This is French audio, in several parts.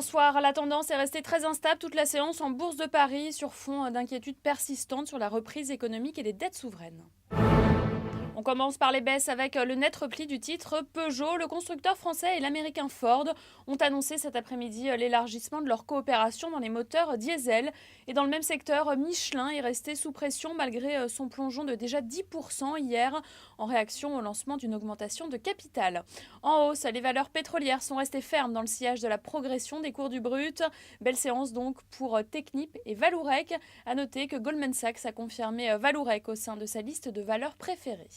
Bonsoir, la tendance est restée très instable toute la séance en Bourse de Paris sur fond d'inquiétudes persistantes sur la reprise économique et les dettes souveraines. On commence par les baisses avec le net repli du titre Peugeot. Le constructeur français et l'américain Ford ont annoncé cet après-midi l'élargissement de leur coopération dans les moteurs diesel. Et dans le même secteur, Michelin est resté sous pression malgré son plongeon de déjà 10% hier en réaction au lancement d'une augmentation de capital. En hausse, les valeurs pétrolières sont restées fermes dans le sillage de la progression des cours du brut. Belle séance donc pour Technip et Valourec. À noter que Goldman Sachs a confirmé Valourec au sein de sa liste de valeurs préférées.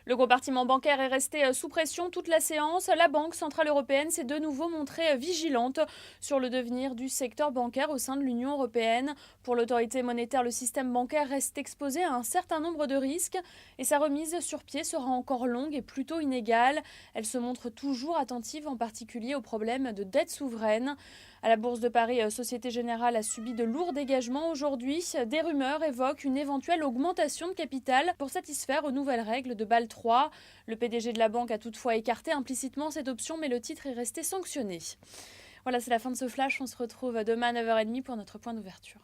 Le compartiment bancaire est resté sous pression toute la séance. La Banque centrale européenne s'est de nouveau montrée vigilante sur le devenir du secteur bancaire au sein de l'Union européenne. Pour l'autorité monétaire, le système bancaire reste exposé à un certain nombre de risques et sa remise sur pied sera encore longue et plutôt inégale. Elle se montre toujours attentive en particulier aux problèmes de dette souveraine. À la Bourse de Paris, Société Générale a subi de lourds dégagements aujourd'hui. Des rumeurs évoquent une éventuelle augmentation de capital pour satisfaire aux nouvelles règles de Bâle III. Le PDG de la banque a toutefois écarté implicitement cette option, mais le titre est resté sanctionné. Voilà, c'est la fin de ce flash. On se retrouve demain à 9h30 pour notre point d'ouverture.